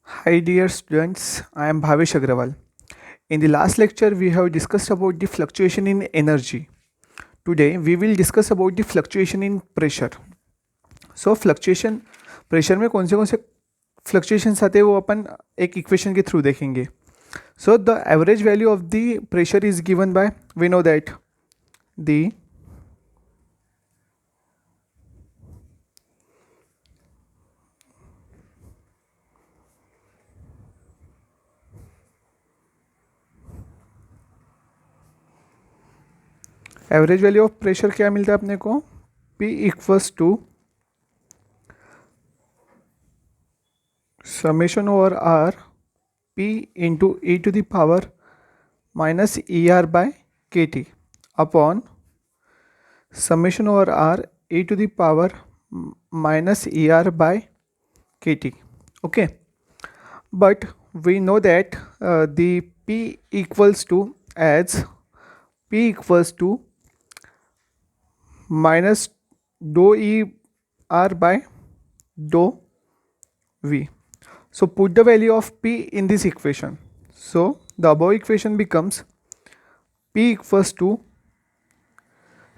Hi dear students, I am Bhavesh Agrawal. In the last lecture we have discussed about the fluctuation in energy. Today we will discuss about the fluctuation in pressure. So fluctuation pressure में कौन से fluctuations आते हैं वो अपन एक equation के through देखेंगे. So the average value of the pressure is given by, we know that the average value of pressure क्या मिलता है अपने को, P equals to summation over R P into e to the power minus ER by KT upon summation over R e to the power minus ER by KT. Okay, but we know that the P equals to as P equals to minus dou ER by dou V. So put the value of P in this equation. So the above equation becomes P equals to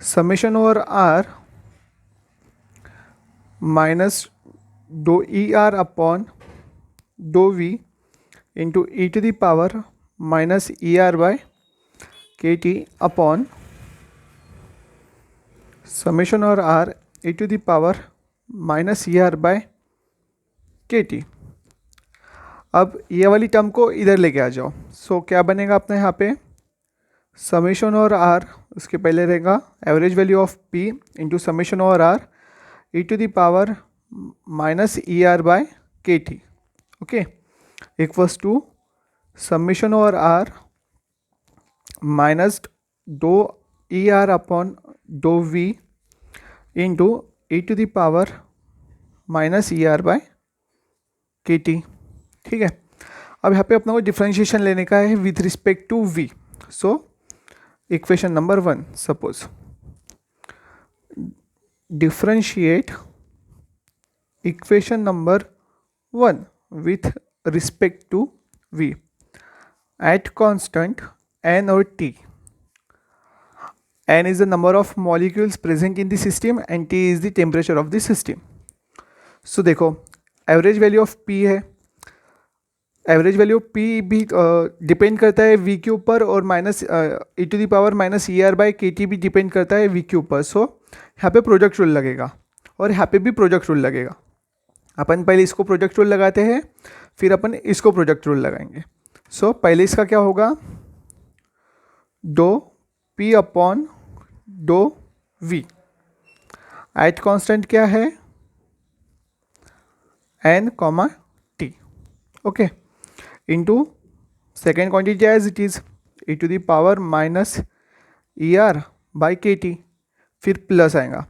summation over R minus dou ER upon dou V into e to the power minus ER by KT upon summation over R e to the power minus ER by KT. अब ये वाली term को इधर लेके आ जाओ. सो क्या बनेगा अपना यहाँ पे, समेशन और आर, उसके पहले रहेगा average value of P into summation और R E to the power minus E R by K T. Okay, equals to summation और आर माइनस दो ई आर अपॉन दो V into E to the power minus E R by K T. ठीक है, अब यहाँ पे अपना को डिफ्रेंशिएशन लेने का है with respect to V. So equation number 1, suppose differentiate equation number 1 with respect to V at constant N or T. N is the number of molecules present in the system and T is the temperature of the system. So देखो average value of P है, average value P भी depend करता है V के ऊपर और minus E to the power minus E R by K T भी depend करता है V के ऊपर. सो यहाँ पे प्रोडक्ट रूल लगेगा और यहाँ पे भी प्रोडक्ट रूल लगेगा. अपन पहले इसको प्रोडक्ट रूल लगाते हैं, फिर अपन इसको प्रोडक्ट रूल लगाएंगे. सो पहले इसका क्या होगा, do P upon do V at constant क्या है N comma T. Okay, into second quantity as it is E to the power minus E R by K T, फिर प्लस आएगा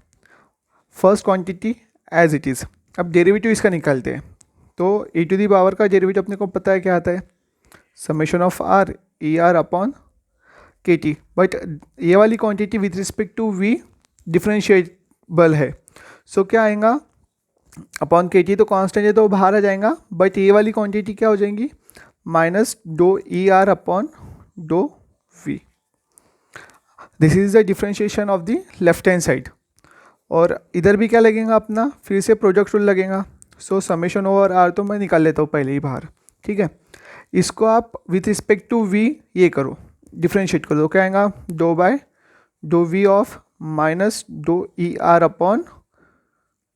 first quantity as it is. अब derivative इसका निकालते हैं, तो E to the power का derivative अपने को पता है क्या आता है, summation of R E R upon K T. But ये वाली quantity with respect to V differentiable है. सो क्या आएगा, अपॉन के टी तो कांस्टेंट है तो बाहर आ जाएगा, बट ये वाली क्वांटिटी क्या हो जाएंगी, minus dough E R upon dough V. This is the differentiation of the left hand side. और इधर भी क्या लगेगा अपना, फिर से प्रोडक्ट रूल लगेगा. सो समेशन ओवर आर तो मैं निकाल लेता हूँ पहले ही बाहर. ठीक है, इसको आप विथ रिस्पेक्ट टू वी ये करो, डिफ्रेंशिएट करो, तो क्या आएगा, d by dough V of minus dough E R upon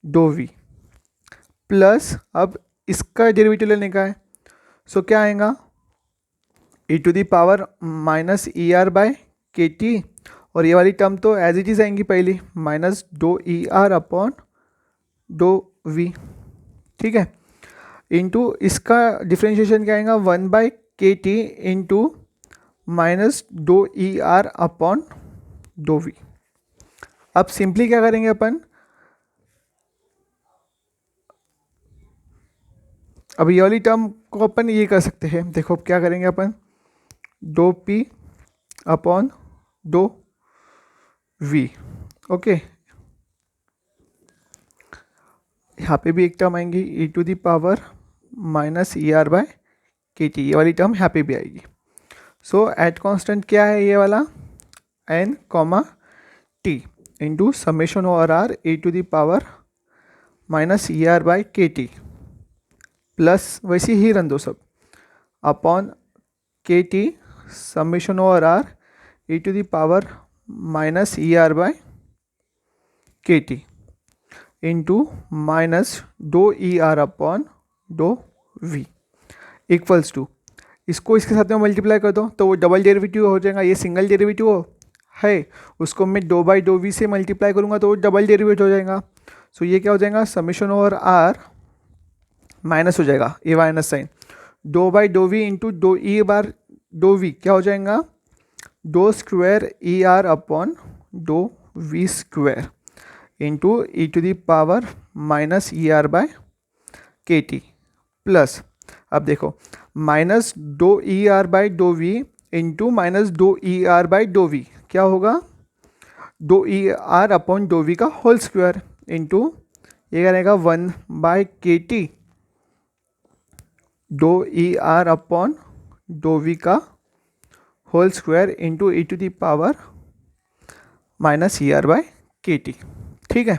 dough V plus, अब इसका डेरिवेटिव लेने का है. सो क्या आएगा, E to the power minus E R by K T, और ये वाली टर्म तो एज इट इज़ आएंगी पहली, minus dough E R upon dough V. ठीक है, इंटू इसका डिफ्रेंशिएशन क्या आएगा, 1 by K T into minus dough E R upon dough V. अब सिंपली क्या करेंगे अपन, अब ये वाली टर्म को अपन ये कर सकते हैं. देखो क्या करेंगे अपन, d P upon dough V. Okay, यहाँ पे भी एक टर्म आएंगी E to the power minus E R by K T, ये वाली टर्म यहाँ पे भी आएगी। सो एट कॉन्स्टेंट क्या है ये वाला, N comma T into summation over R A to the power minus E R by K T plus वैसे ही रन दो सब upon K T summation over R e to the power minus E R by K T into minus dough E R upon dough V equals to, इसको इसके साथ में multiply कर दो तो वो डबल डेरिवेटिव हो जाएगा, ये सिंगल डेरिवेटिव है, उसको मैं डो बाई डो वी से मल्टीप्लाई करूँगा तो वो डबल डेरिवेटिव हो जाएगा। सो ये क्या हो जाएगा, समेशन ओवर आर माइनस हो जाएगा A minus sign, d by d V into d E bar d V क्या हो जाएगा, d square E R upon dough V square into E to the power minus E R by K T plus, अब देखो minus dough E R by d V into minus dough E R by d V क्या होगा, d E R upon dough V का whole square into ये क्या रहेगा 1 by K T d E R upon dough V का whole square into E to the power minus E R by K T. ठीक है,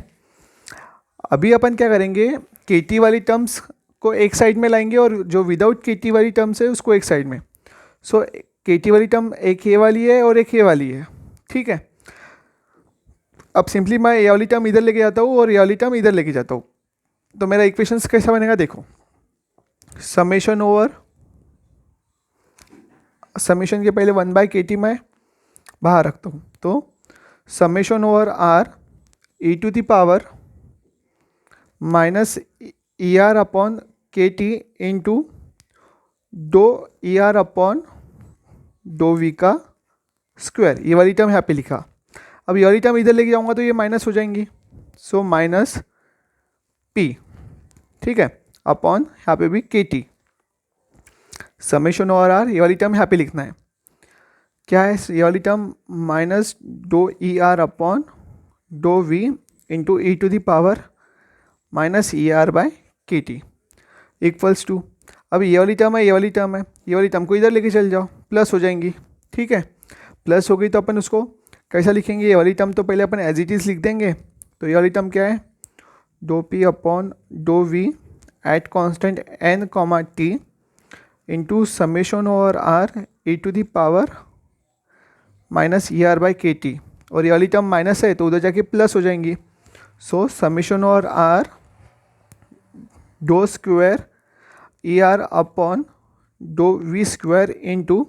अभी अपन क्या करेंगे, के टी वाली टर्म्स को एक साइड में लाएंगे और जो विदाउट के टी वाली टर्म्स है उसको एक साइड में। सो के टी वाली टर्म एक ये वाली है और एक ये वाली है। ठीक है, अब सिंपली मैं ये वाली टर्म इधर लेके जाता हूँ और ये वाली टर्म इधर लेके जाता हूँ, तो मेरा इक्वेशन कैसा बनेगा, देखो समेशन ओवर, समेशन के पहले 1 बाय के टी मैं बाहर रखता हूँ, तो summation over R E to the power minus E R upon K T into d E R upon dough V का स्क्वायर, ये वाली टर्म यहाँ पे लिखा। अब ये वाली टर्म इधर लेके जाऊँगा तो ये माइनस हो जाएंगी, सो माइनस पी, ठीक है, अपॉन यहाँ पे भी के टी समेशन ओवर आर, ये वाली टर्म यहाँ पे लिखना है, क्या है ये वाली term minus dough E R upon dough V into E to the power minus E R by K T equals to, अब ये वाली टर्म है, ये वाली टर्म है, ये वाली टर्म को इधर लेके चल जाओ, प्लस हो जाएंगी। ठीक है, प्लस हो गई तो अपन उसको कैसा लिखेंगे, ये वाली टर्म तो पहले अपन एज इट इज़ लिख देंगे, तो ये वाली टर्म क्या है, do P upon dough V at constant N comma T into summation over R E to the power minus E R by K T, और ये वाली टर्म माइनस है तो उधर जाके प्लस हो जाएंगी। So summation over R do square E R upon dough V square into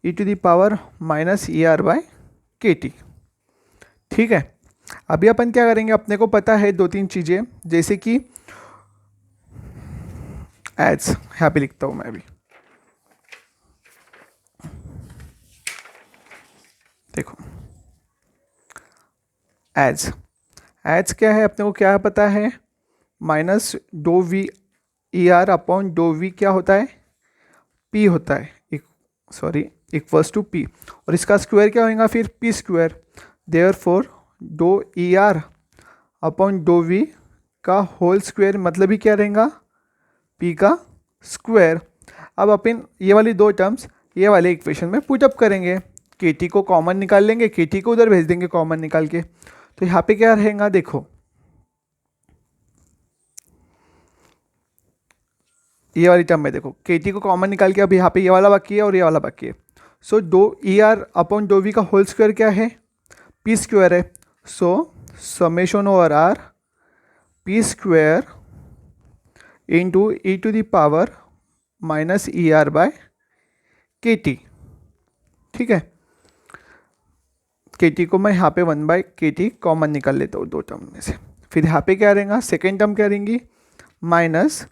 E to the power minus E R by K T. ठीक है, अभी अपन क्या करेंगे, अपने को पता है 2-3 चीज़ें, जैसे कि एड्स, यहाँ पे लिखता हूँ मैं अभी, देखो एड्स, एड्स क्या है अपने को क्या पता है, minus do V E R upon dough V क्या होता है, पी होता है, इक्वल्स टू पी, और इसका स्क्वायर क्या होगा फिर P square, therefore do E R upon dough V का होल स्क्वायर मतलब ही क्या रहेगा, पी का स्क्वायर। अब अपन ये वाली 2 टर्म्स ये वाले इक्वेशन में पुटअप करेंगे, के टी को कॉमन निकाल लेंगे, के टी को उधर भेज देंगे कॉमन निकाल के, तो यहाँ पे क्या रहेगा, देखो ये वाली टर्म में देखो के टी को कॉमन निकाल के अब यहाँ पे ये वाला बाकी है और ये वाला बाकी है। So do E R upon dough V का होल स्क्वायर क्या है, पी स्क्वायर है, so summation over R P square into E to the power minus E R by K T. ठीक है, के टी को मैं यहाँ पे 1 बाय के टी कॉमन निकाल लेता हूँ 2 टर्म में से, फिर यहाँ पे क्या रहेगा, सेकेंड टर्म क्या रहेंगी, माइनस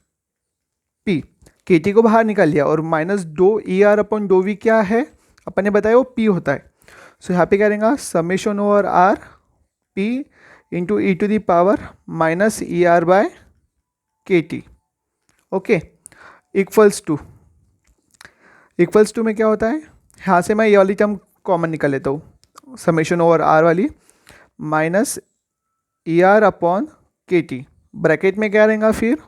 पी, के टी को बाहर निकाल लिया, और minus dough E R upon dough V क्या है अपन ने बताया वो पी होता है। सो यहाँ पे क्या रहेगा, summation over R P into E to the power minus E R by K T. Okay, equals to में क्या होता है, यहाँ से मैं ये वाली टर्म कॉमन निकाल लेता हूँ, समेशन ओवर आर वाली minus E R upon K T, bracket में क्या रहेगा फिर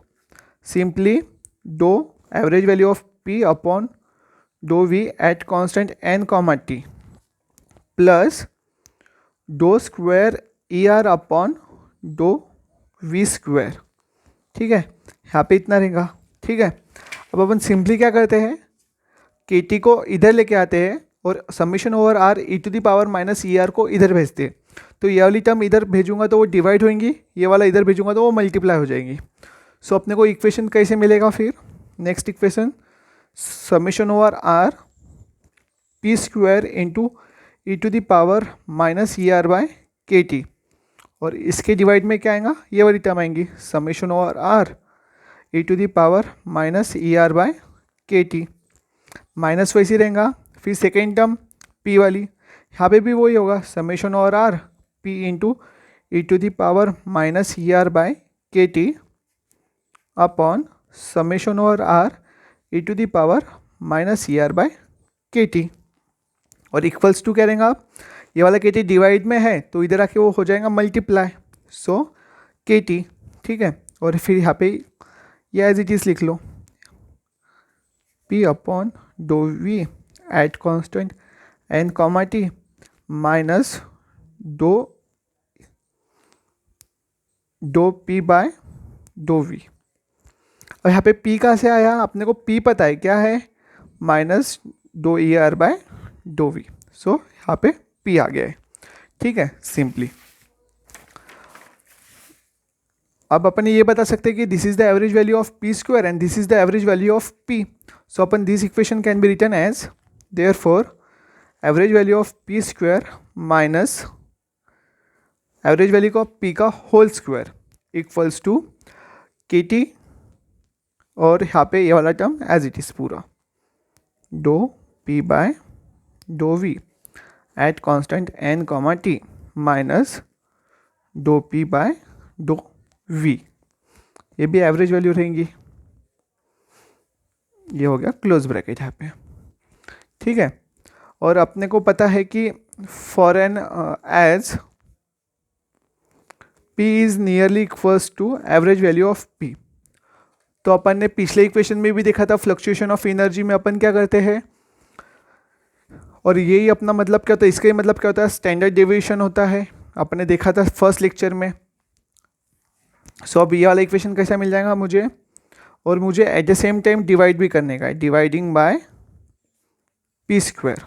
simply do average value of P upon dough V at constant N comma T plus do square E R upon dough V square. ठीक है, यहाँ पे इतना रहेगा। ठीक है, अब अपन सिंपली क्या करते हैं, के टी को इधर लेके आते हैं और summation over R E to the power minus E R को इधर भेजते हैं। तो ये वाली टर्म इधर भेजूंगा तो वो डिवाइड होंगी, ये वाला इधर भेजूंगा तो वो मल्टीप्लाई हो जाएंगी। सो अपने को इक्वेशन कैसे मिलेगा फिर, next equation summation over R P square into E to the power minus E R by K T, और इसके डिवाइड में क्या आएगा, ये वाली टर्म आएंगी summation over R E to the power minus E R by K T, minus वैसे रहेगा। फिर सेकेंड टर्म पी वाली, यहाँ पे भी वही होगा summation over R P into E to the power minus E R by K T upon summation over R E to the power minus E R by K T, और equals to क्या रहेगा, आप ये वाला के T divide में है तो इधर आके वो हो जाएगा मल्टीप्लाई, सो के टी। ठीक है, और फिर यहाँ पे ये एज इट इज़ लिख लो P upon dough V at constant N comma T minus dough P by dough V. और यहाँ पे पी कहाँ से आया, अपने को पी पता है क्या है, minus dough E R by dough V. So यहाँ पे पी आ गया है। ठीक है, सिंपली अब अपन ये बता सकते हैं कि this is the average value of P square and this is the average value of P. So अपन this equation can be written as therefore average value of P square minus average value of P का whole square equals to K T, और यहाँ पे ये वाला term as it is पूरा do P by dough V at constant N comma T minus dough P by dough we, ये भी average value रहेंगी। ये हो गया क्लोज ब्रैकेट यहाँ पे। ठीक है, और अपने को पता है कि for N as P is nearly equals to average value of P, तो अपन ने पिछले इक्वेशन में भी देखा था फ्लक्चुएशन ऑफ एनर्जी में अपन क्या करते हैं, और यही अपना मतलब क्या होता है, इसका ही मतलब क्या होता है, स्टैंडर्ड डेविएशन होता है, अपन ने देखा था फर्स्ट लेक्चर में। सो अब ये वाला इक्वेशन कैसा मिल जाएगा मुझे, और मुझे at the same time divide भी करने का है, डिवाइडिंग बाय पी स्क्वायर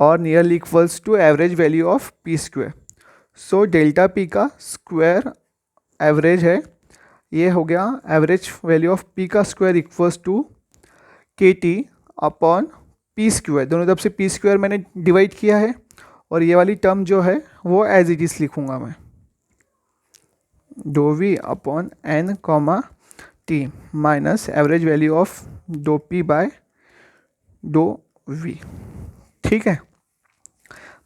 और nearly equals to average value of P square. So delta P का स्क्वायर एवरेज है, ये हो गया एवरेज वैल्यू ऑफ पी का square equals to K T upon P square, दोनों तरफ से पी स्क्वायर मैंने डिवाइड किया है, और ये वाली टर्म जो है वो एज इट इज़ लिखूंगा मैं do V upon N comma T minus average value of do P by dough V. ठीक है,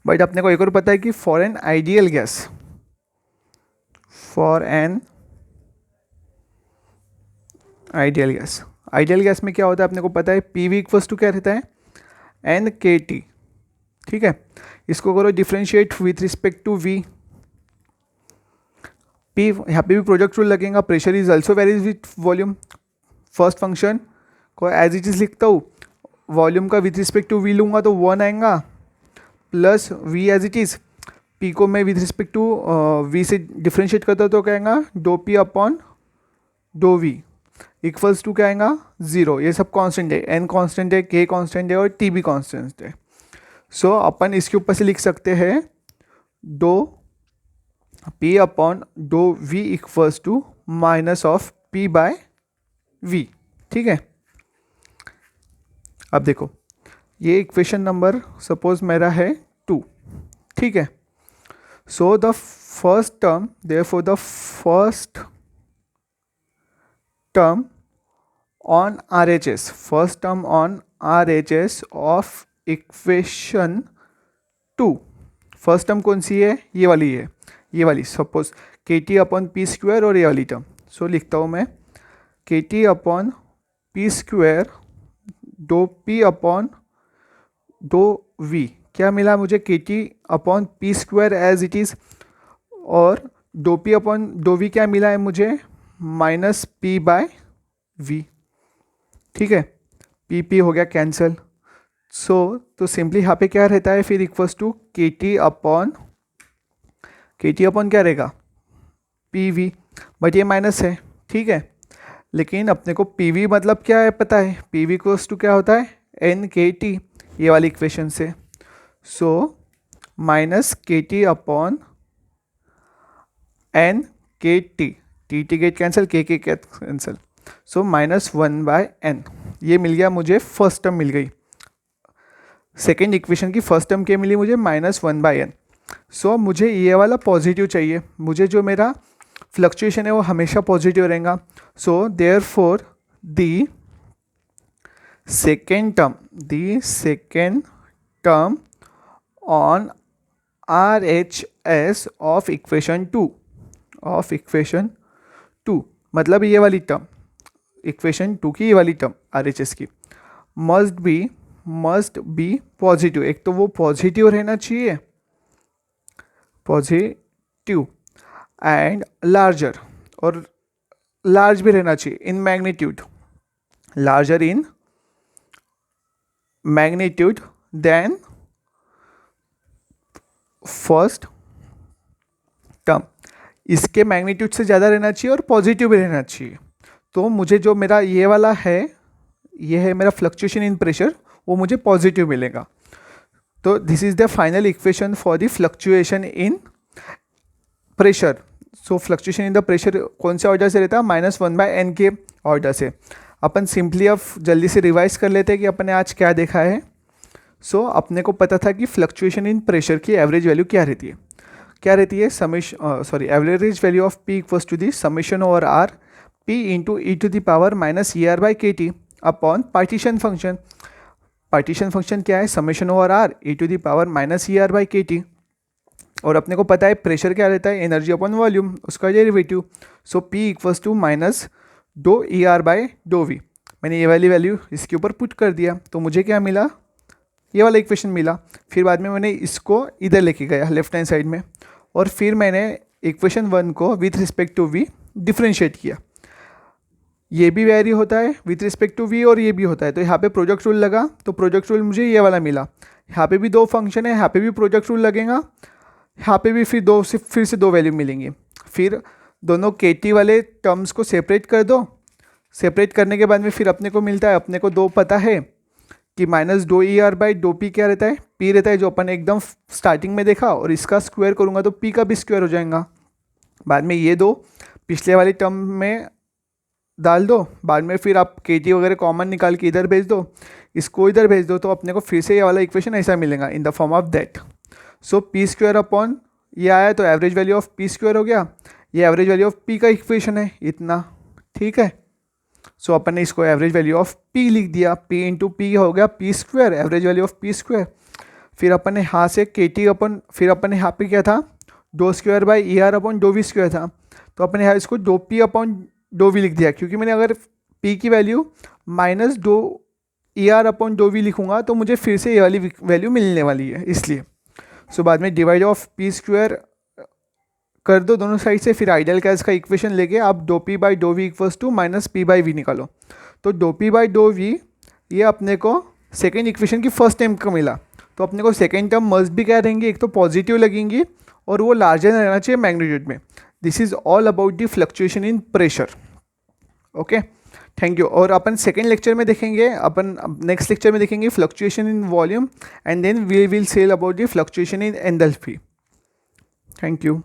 बट अपने को एक और पता है कि for an ideal gas, for an ideal gas में क्या होता है अपने को पता है, पी वी इक्वल्स टू क्या रहता है, एन के टी। ठीक है, इसको करो differentiate with respect to V, P यहाँ पे भी प्रोडक्ट रूल लगेगा, pressure is also varies with volume, first function को एज इट इज लिखता हूँ, वॉल्यूम का विथ रिस्पेक्ट टू वी लूँगा तो 1 आएगा plus V as it is, P को मैं विथ रिस्पेक्ट टू वी से डिफ्रेंशिएट करता हूँ तो क्या आएगा do P upon dough V equals to क्या आएगा 0। ये सब कांस्टेंट है, एन कांस्टेंट है, के कांस्टेंट है और टी भी कांस्टेंट है। सो अपन इसके ऊपर से लिख सकते हैं do P upon dough V equals to minus of P by V. ठीक है, अब देखो ये इक्वेशन नंबर सपोज मेरा है 2। ठीक है, so the first term therefore the first term on RHS, first term on RHS of equation 2, first term कौन सी है, ये वाली है, ये वाली सपोज के टी अपॉन पी स्क्वायर और ये वाली टर्म। सो लिखता हूँ मैं K T upon P square d P upon dough V, क्या मिला मुझे K T upon P square as it is, और d P upon dough V क्या मिला है मुझे माइनस पी बाय वी। ठीक है, पी पी हो गया कैंसिल। तो सिंपली यहाँ पे क्या रहता है फिर equals to K T upon क्या रहेगा पी वी, बट ये माइनस है, ठीक है। लेकिन अपने को पी वी मतलब क्या है पता है, पी वी इक्वल्स टू क्या होता है एन के टी, ये वाली इक्वेशन से। सो माइनस के टी अपॉन एन के टी, टी गेट कैंसिल, के कैंसिल, सो -1/n, ये मिल गया मुझे, फर्स्ट टर्म मिल गई। सेकेंड इक्वेशन की फर्स्ट टर्म क्या मिली मुझे -1/n। सो मुझे ये वाला पॉजिटिव चाहिए, मुझे जो मेरा फ्लक्चुएशन है वो हमेशा पॉजिटिव रहेगा। So therefore the second term on RHS of equation two, मतलब ये वाली टर्म, इक्वेशन 2 की ये वाली टर्म RHS की मस्ट बी पॉजिटिव। एक तो वो पॉजिटिव रहना चाहिए, पॉजिटिव एंड लार्जर, और लार्ज भी रहना चाहिए in magnitude, larger in magnitude than first term, इसके मैग्नीट्यूड से ज़्यादा रहना चाहिए और पॉजिटिव भी रहना चाहिए। तो मुझे जो मेरा ये वाला है, ये है मेरा फ्लक्चुएशन इन प्रेशर, वो मुझे पॉजिटिव मिलेगा। तो this is the final equation for the fluctuation in pressure. So fluctuation in the pressure कौन से ऑर्डर से रहता है, -1/n के ऑर्डर से। अपन सिंपली अब जल्दी से रिवाइज कर लेते हैं कि अपन ने आज क्या देखा है। सो अपने को पता था कि फ्लक्चुएशन इन प्रेशर की एवरेज वैल्यू क्या रहती है, average value of P equals to the summation over R P into E to the power -ER/KT upon partition function. Partition function क्या है, summation over R E to the power -ER/KT, और अपने को पता है प्रेशर क्या रहता है, एनर्जी अपॉन वॉल्यूम, उसका derivative. So P equals to -∂ER/∂V। मैंने ये वाली वैल्यू इसके ऊपर पुट कर दिया, तो मुझे क्या मिला, ये वाला इक्वेशन मिला। फिर बाद में मैंने इसको इधर लेके गया लेफ्ट हैंड साइड में, और फिर मैंने इक्वेशन 1 को with respect to v differentiate किया। ये भी वेरी होता है विथ रिस्पेक्ट टू v और ये भी होता है, तो यहाँ पे प्रोडक्ट रूल लगा, तो प्रोडक्ट रूल मुझे ये वाला मिला। यहाँ पे भी दो फंक्शन है, यहाँ पे भी प्रोडक्ट रूल लगेगा, यहाँ पे भी फिर से दो वैल्यू मिलेंगी। फिर दोनों KT वाले टर्म्स को सेपरेट कर दो, सेपरेट करने के बाद में फिर अपने को मिलता है, अपने को दो पता है कि -∂ER/∂P क्या रहता है, P रहता है जो अपन एकदम स्टार्टिंग में देखा, और इसका स्क्वायर करूँगा तो P का भी स्क्वायर हो जाएगा। बाद में ये दो पिछले वाली टर्म में डाल दो, बाद में फिर आप KT वगैरह कॉमन निकाल के इधर भेज दो, इसको इधर भेज दो, तो अपने को फिर से ये वाला इक्वेशन ऐसा मिलेगा in the form of that. So P square upon ये आया, तो average value of P square हो गया, ये एवरेज वैल्यू ऑफ P का इक्वेशन है इतना, ठीक है। सो अपन ने इसको एवरेज वैल्यू ऑफ P लिख दिया, P इंटू P हो गया P square, average value of P square. फिर अपन ने यहाँ से KT अपन, फिर अपन ने यहाँ पे क्या था, ∂2/ER/∂V स्क्वायर था, तो अपन ने यहाँ इसको ∂P/∂V लिख दिया, क्योंकि मैंने अगर P की वैल्यू -∂ER/∂V लिखूँगा तो मुझे फिर से ये वाली वैल्यू मिलने वाली है, इसलिए। सो बाद में डिवाइड ऑफ P स्क्वायर कर दो दोनों साइड से, फिर आइडियल गैस का इक्वेशन लेके आप ∂P/∂V इक्वल्स टू -P/V निकालो, तो ∂P/∂V ये अपने को सेकेंड इक्वेशन की फर्स्ट टर्म का मिला, तो अपने को सेकेंड टर्म मस्ट भी क्या रहेंगी, एक तो पॉजिटिव लगेंगी और वो लार्जर रहना चाहिए मैग्नीट्यूड में। This is all about the fluctuation in pressure. Okay, thank you. और अपन सेकेंड लेक्चर में देखेंगे, अपन नेक्स्ट लेक्चर में देखेंगे fluctuation in volume, and then we will sell about the fluctuation in enthalpy. Thank you.